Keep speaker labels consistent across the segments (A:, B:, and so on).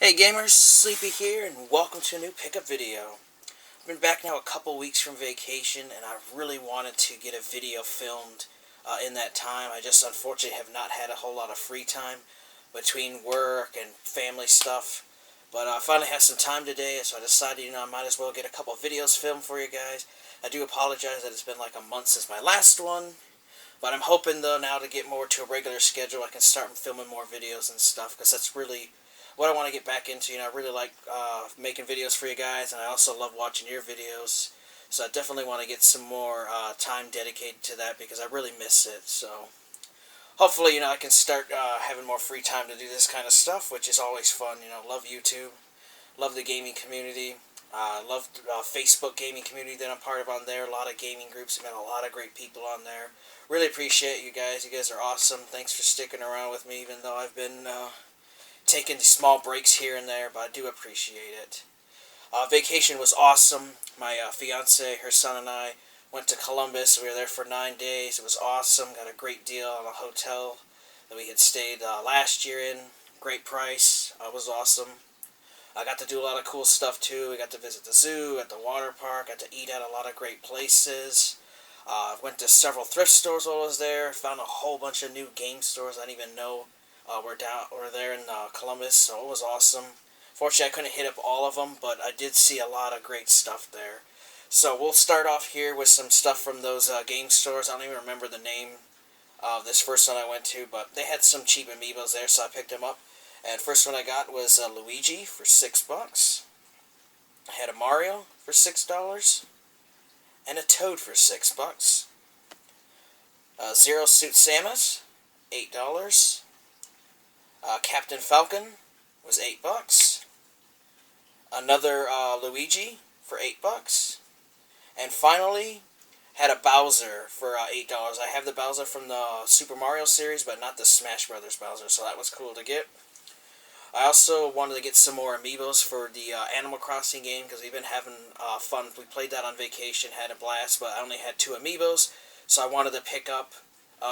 A: Hey gamers, Sleepy here, and welcome to a new pickup video. I've been back now a couple weeks from vacation, and I really wanted to get a video filmed in that time. I just unfortunately have not had a whole lot of free time between work and family stuff. But I finally have some time today, so I decided, I might as well get a couple videos filmed for you guys. I do apologize that it's been like a month since my last one, but I'm hoping though now to get more to a regular schedule. I can start filming more videos and stuff, because that's really what I want to get back into. I really like making videos for you guys, and I also love watching your videos. So I definitely want to get some more time dedicated to that, because I really miss it. So hopefully, I can start having more free time to do this kind of stuff, which is always fun. Love YouTube, love the gaming community. Love Facebook gaming community that I'm part of on there. A lot of gaming groups. I've met a lot of great people on there. Really appreciate you guys. You guys are awesome. Thanks for sticking around with me, even though I've been taking small breaks here and there, but I do appreciate it. Vacation was awesome. My fiance, her son, and I went to Columbus. We were there for 9 days. It was awesome. Got a great deal on a hotel that we had stayed last year in. Great price. It was awesome. I got to do a lot of cool stuff too. We got to visit the zoo, at the water park, got to eat at a lot of great places. Went to several thrift stores while I was there. Found a whole bunch of new game stores I didn't even know we're there in Columbus, so it was awesome. Fortunately, I couldn't hit up all of them, but I did see a lot of great stuff there. So we'll start off here with some stuff from those game stores. I don't even remember the name of this first one I went to, but they had some cheap amiibos there, so I picked them up. And first one I got was Luigi for $6. I had a Mario for $6, and a Toad for $6. Zero Suit Samus, $8. Captain Falcon was $8. Another Luigi for $8. And finally, had a Bowser for $8. I have the Bowser from the Super Mario series, but not the Smash Brothers Bowser, so that was cool to get. I also wanted to get some more amiibos for the Animal Crossing game, because we've been having fun. We played that on vacation, had a blast, but I only had 2 amiibos, so I wanted to pick up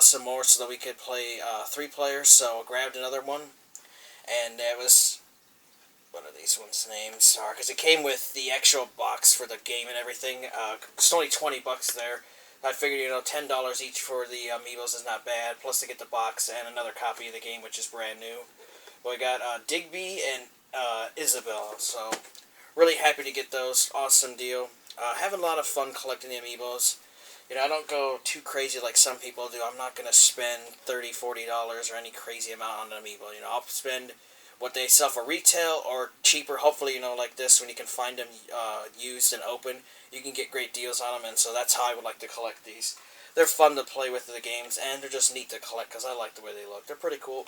A: some more so that we could play 3 players, so I grabbed another one, and it was, what are these ones' names? Because it came with the actual box for the game and everything. It's only $20 there. I figured, $10 each for the amiibos is not bad, plus to get the box and another copy of the game, which is brand new. But we got Digby and Isabelle, so really happy to get those. Awesome deal. Having a lot of fun collecting the amiibos. I don't go too crazy like some people do. I'm not going to spend $30, $40 or any crazy amount on an amiibo. I'll spend what they sell for retail or cheaper. Hopefully, like this, when you can find them used and open, you can get great deals on them, and so that's how I would like to collect these. They're fun to play with the games, and they're just neat to collect because I like the way they look. They're pretty cool.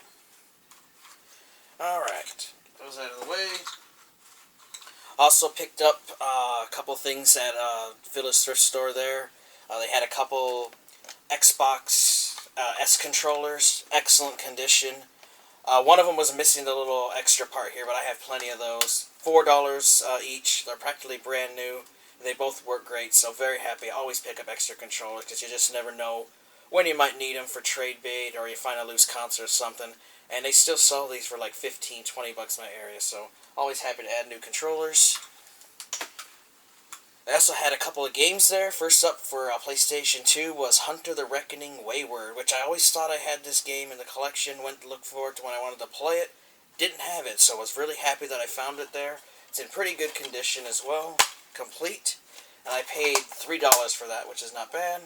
A: Alright, get those out of the way. Also picked up a couple things at Village Thrift Store there. They had a couple Xbox S controllers, excellent condition. One of them was missing the little extra part here, but I have plenty of those. $4 each. They're practically brand new. They both work great, so very happy. I always pick up extra controllers because you just never know when you might need them for trade bait or you find a loose console or something. And they still sell these for like $15, $20 in my area, so always happy to add new controllers. I also had a couple of games there. First up for PlayStation 2 was Hunter the Reckoning Wayward, which I always thought I had this game in the collection, went to look forward to when I wanted to play it. Didn't have it, so I was really happy that I found it there. It's in pretty good condition as well, complete. And I paid $3 for that, which is not bad.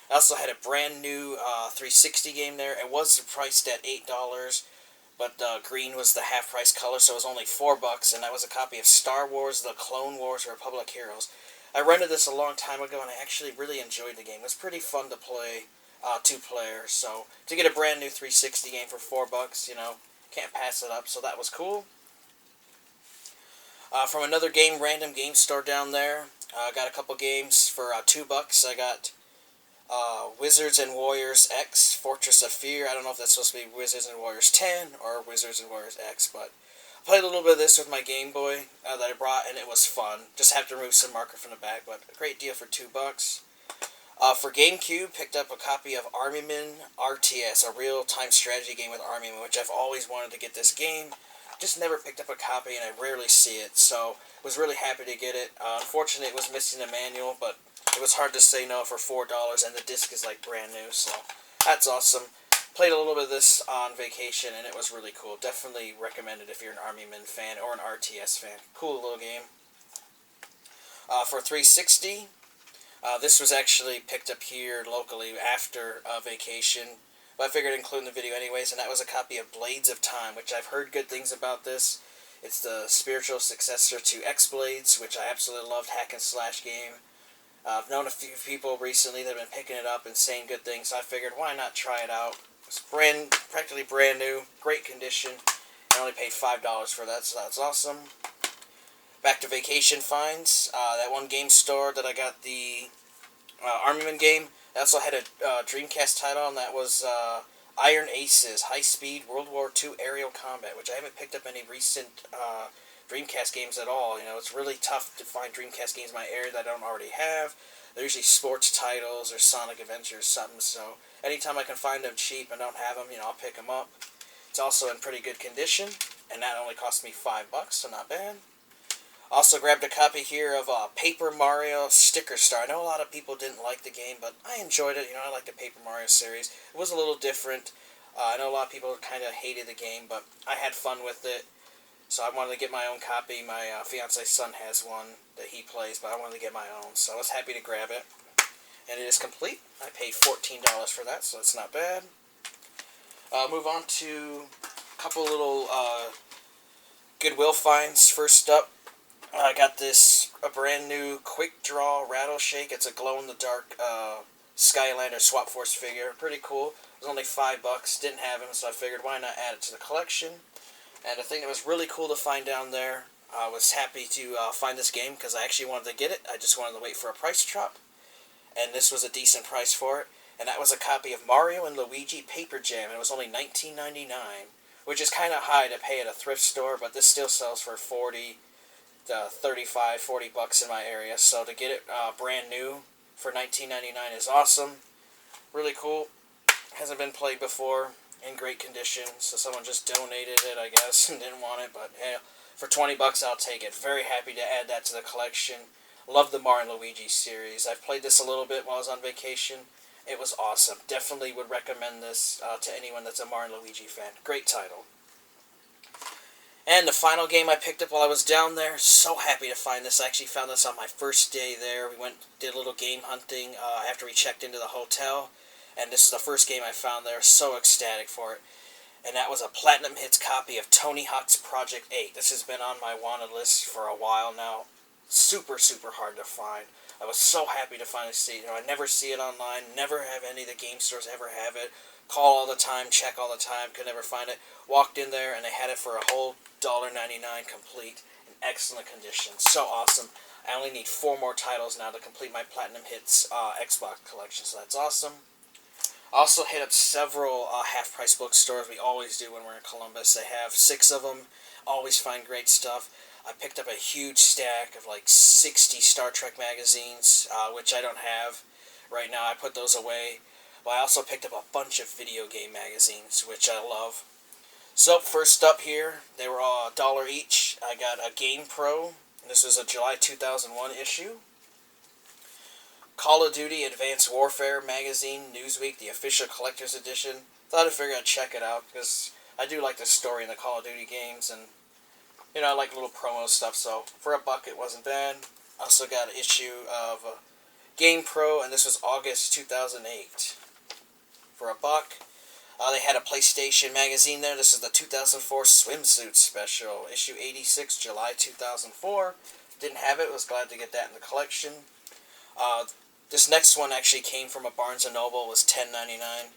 A: I also had a brand new 360 game there. It was priced at $8, but green was the half price color, so it was only $4, and that was a copy of Star Wars: The Clone Wars Republic Heroes. I rented this a long time ago, and I actually really enjoyed the game. It was pretty fun to play 2-player, so to get a brand new 360 game for $4, can't pass it up, so that was cool. From another random game store down there, I got a couple games for $2. I got Wizards and Warriors X, Fortress of Fear. I don't know if that's supposed to be Wizards and Warriors 10 or Wizards and Warriors X, but I played a little bit of this with my Game Boy that I brought, and it was fun. Just have to remove some marker from the back, but a great deal for $2. For GameCube, picked up a copy of Armyman RTS, a real-time strategy game with Armyman, which I've always wanted to get this game. just never picked up a copy, and I rarely see it, so was really happy to get it. Unfortunately, it was missing a manual, but it was hard to say no for $4, and the disc is like brand new, so that's awesome. Played a little bit of this on vacation, and it was really cool. Definitely recommend it if you're an Army Men fan or an RTS fan. Cool little game. For 360, this was actually picked up here locally after vacation, but I figured I'd include in the video anyways, and that was a copy of Blades of Time, which I've heard good things about this. It's the spiritual successor to X-Blades, which I absolutely loved, hack and slash game. I've known a few people recently that have been picking it up and saying good things, so I figured why not try it out. It's practically brand new, great condition. I only paid $5 for that, so that's awesome. Back to Vacation Finds, that one game store that I got the Army Men game. They also had a Dreamcast title, and that was Iron Aces, High Speed World War II Aerial Combat, which I haven't picked up any recent Dreamcast games at all. You know, it's really tough to find Dreamcast games in my area that I don't already have. They're usually sports titles or Sonic Adventure or something, so anytime I can find them cheap and don't have them, you know, I'll pick them up. It's also in pretty good condition, and that only cost me $5, so not bad. Also grabbed a copy here of Paper Mario Sticker Star. I know a lot of people didn't like the game, but I enjoyed it. You know, I like the Paper Mario series. It was a little different. I know a lot of people kind of hated the game, but I had fun with it. So I wanted to get my own copy. My fiance's son has one that he plays, but I wanted to get my own. So I was happy to grab it. And it is complete. I paid $14 for that, so it's not bad. Move on to a couple little Goodwill finds. First up, I got this, a brand new Quick Draw Rattle Shake. It's a glow-in-the-dark Skylander Swap Force figure. Pretty cool. It was only $5. Didn't have him, so I figured why not add it to the collection. And the thing that was really cool to find down there, I was happy to find this game because I actually wanted to get it. I just wanted to wait for a price drop. And this was a decent price for it. And that was a copy of Mario and Luigi Paper Jam. And it was only $19.99, which is kind of high to pay at a thrift store, but this still sells for $40 to $35, $40 in my area. So to get it brand new for $19.99 is awesome. Really cool. Hasn't been played before. In great condition, so someone just donated it, I guess, and didn't want it, but hey, for $20 I'll take it. Very happy to add that to the collection. Love the Mario and Luigi series. I've played this a little bit while I was on vacation. It was awesome. Definitely would recommend this to anyone that's a Mario and Luigi fan. Great title. And the final game I picked up while I was down there, so happy to find this. I actually found this on my first day there. We did a little game hunting after we checked into the hotel. And this is the first game I found there. So ecstatic for it. And that was a Platinum Hits copy of Tony Hawk's Project 8. This has been on my wanted list for a while now. Super, super hard to find. I was so happy to finally see it. You know, I never see it online. Never have any of the game stores ever have it. Call all the time, check all the time, could never find it. Walked in there and they had it for a whole $1.99 complete. In excellent condition. So awesome. I only need 4 more titles now to complete my Platinum Hits Xbox collection. So that's awesome. Also hit up several half-price bookstores. We always do when we're in Columbus. They have 6 of them. Always find great stuff. I picked up a huge stack of like 60 Star Trek magazines, which I don't have right now. I put those away. But I also picked up a bunch of video game magazines, which I love. So first up here, they were all $1 each. I got a Game Pro. This was a July 2001 issue. Call of Duty Advanced Warfare magazine, Newsweek, the official collector's edition. Thought I'd check it out because I do like the story in the Call of Duty games, and you know, I like little promo stuff, so for $1 it wasn't bad. Also got an issue of Game Pro, and this was August 2008 for $1. They had a PlayStation magazine there. This is the 2004 Swimsuit Special, issue 86, July 2004. Didn't have it, was glad to get that in the collection. This next one actually came from a Barnes & Noble. It was $10.99.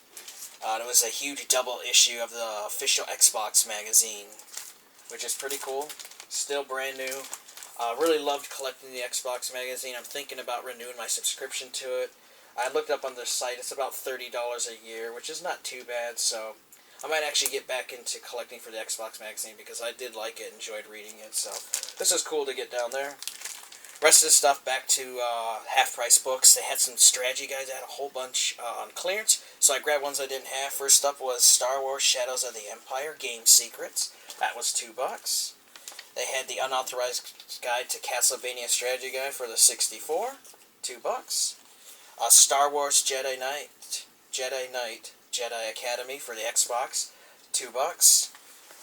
A: It was a huge double issue of the official Xbox magazine, which is pretty cool. Still brand new. Really loved collecting the Xbox magazine. I'm thinking about renewing my subscription to it. I looked up on their site. It's about $30 a year, which is not too bad. So I might actually get back into collecting for the Xbox magazine because I did like it, enjoyed reading it. So this is cool to get down there. Rest of the stuff back to half-price books. They had some strategy guides. I had a whole bunch on clearance. So I grabbed ones I didn't have. First up was Star Wars Shadows of the Empire Game Secrets. That was $2. They had the Unauthorized Guide to Castlevania Strategy Guide for the 64, $2. Star Wars Jedi Knight, Jedi Academy for the Xbox, $2.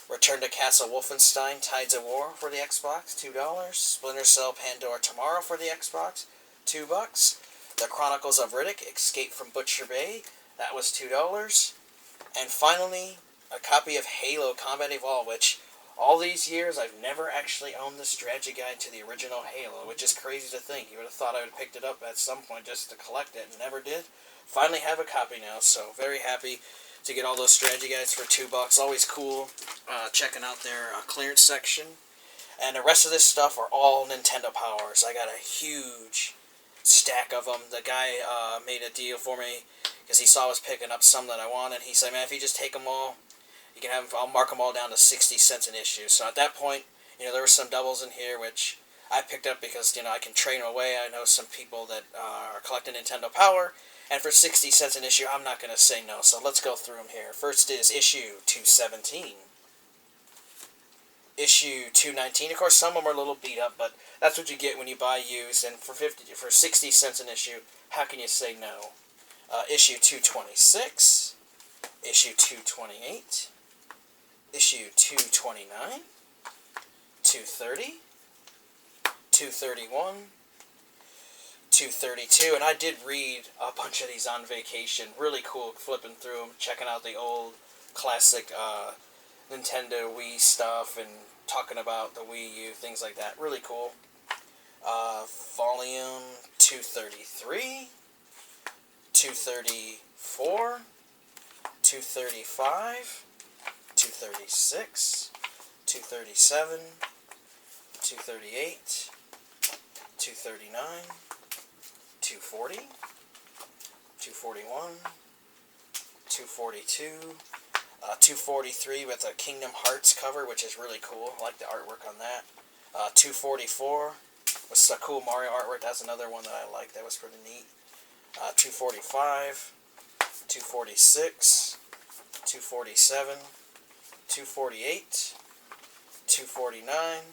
A: Return to Castle Wolfenstein Tides of War for the Xbox, $2. Splinter Cell Pandora Tomorrow for the Xbox, $2. The Chronicles of Riddick Escape from Butcher Bay, that was $2. And finally, a copy of Halo Combat Evolved, which all these years I've never actually owned the strategy guide to the original Halo, which is crazy to think. You would have thought I would have picked it up at some point just to collect it, and never did. Finally have a copy now, so very happy to get all those strategy guides for $2. Always cool checking out their clearance section. And the rest of this stuff are all Nintendo Powers. I got a huge stack of them. The guy made a deal for me because he saw I was picking up some that I wanted. He said, man, if you just take them all, you can have them, I'll mark them all down to 60 cents an issue. So at that point, there were some doubles in here, which I picked up because, I can trade them away. I know some people that are collecting Nintendo Power, and for 60 cents an issue, I'm not going to say no. So let's go through them here. First is issue 217. Issue 219. Of course, some of them are a little beat up, but that's what you get when you buy used. And for 60 cents an issue, how can you say no? Issue 226. Issue 228. Issue 229. 230. 231. 232, and I did read a bunch of these on vacation. Really cool, flipping through them, checking out the old classic Nintendo Wii stuff, and talking about the Wii U, things like that. Really cool. Volume 233, 234, 235, 236, 237, 238, 239, 240, 241, 242, 243 with a Kingdom Hearts cover, which is really cool. I like the artwork on that. 244 with some cool Mario artwork. That's another one that I like. That was pretty neat. 245, 246, 247, 248, 249.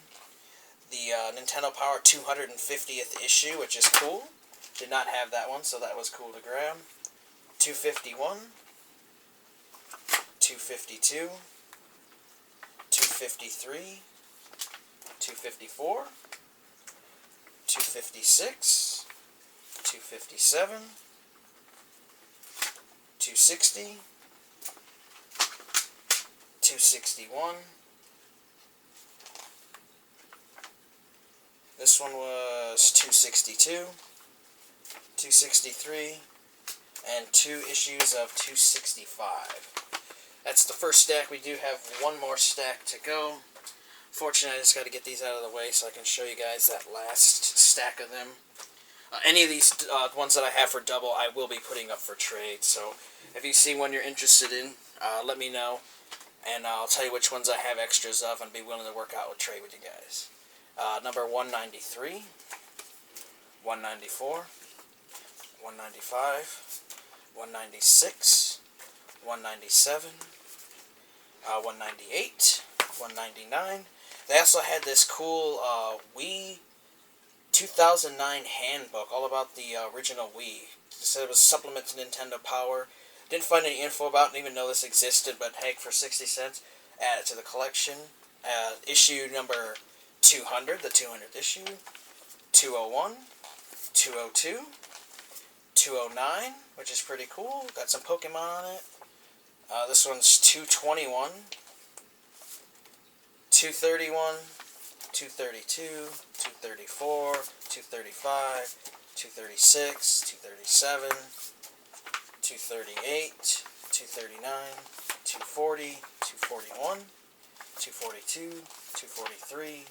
A: The Nintendo Power 250th issue, which is cool. Did not have that one, so that was cool to grab. 251, 252, 253, 254, 256, 257, 260, 261. This one was 262, 263, and 2 issues of 265. That's the first stack. We do have one more stack to go. Fortunately, I just got to get these out of the way so I can show you guys that last stack of them. Any of these ones that I have for double, I will be putting up for trade. So if you see one you're interested in, let me know, and I'll tell you which ones I have extras of and be willing to work out a trade with you guys. Number 193, 194, 195, 196, 197, 198, 199. They also had this cool Wii 2009 handbook, all about the original Wii. It said it was a supplement to Nintendo Power. Didn't find any info about it, didn't even know this existed, but heck, for 60 cents, add it to the collection. Issue number 200, the 200th issue, 201, 202, 209, which is pretty cool. Got some Pokemon on it. This one's 221, 231, 232, 234, 235, 236, 237, 238, 239, 240, 241, 242, 243,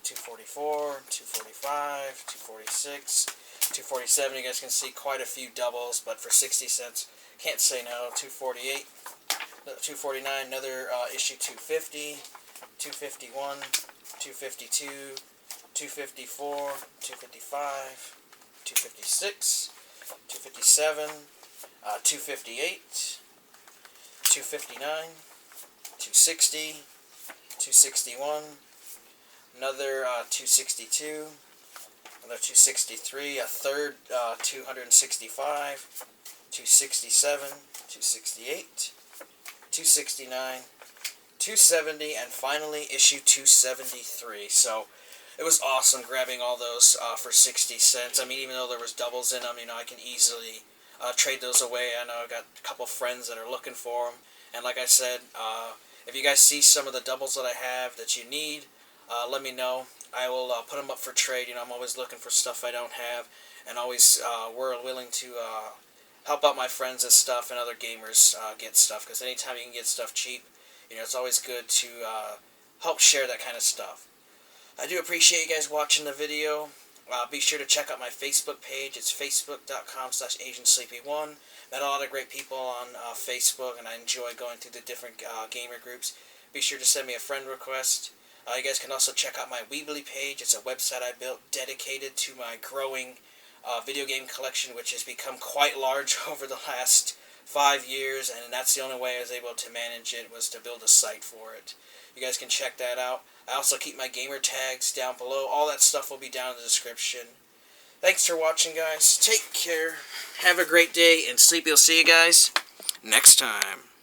A: 244, 245, 246, 247. You guys can see quite a few doubles, but for 60 cents, can't say no. 248, 249, another issue 250, 251, 252, 254, 255, 256, 257, 258, 259, 260, 261, another 262, another 263, a third 265, 267, 268, 269, 270, and finally issue 273. So it was awesome grabbing all those for 60 cents. I mean, even though there was doubles in them, you know, I can easily trade those away. I know I've got a couple friends that are looking for them. And like I said, if you guys see some of the doubles that I have that you need, let me know. I will put them up for trade. You know, I'm always looking for stuff I don't have, and always we're willing to help out my friends and stuff and other gamers get stuff. Because anytime you can get stuff cheap, you know, it's always good to help share that kind of stuff. I do appreciate you guys watching the video. Be sure to check out my Facebook page. It's facebook.com/Asiansleepy1. Met a lot of great people on Facebook, and I enjoy going through the different gamer groups. Be sure to send me a friend request. You guys can also check out my Weebly page. It's a website I built dedicated to my growing video game collection, which has become quite large over the last 5 years, and that's the only way I was able to manage it, was to build a site for it. You guys can check that out. I also keep my gamer tags down below. All that stuff will be down in the description. Thanks for watching, guys. Take care. Have a great day, and Sleepy will see you guys next time.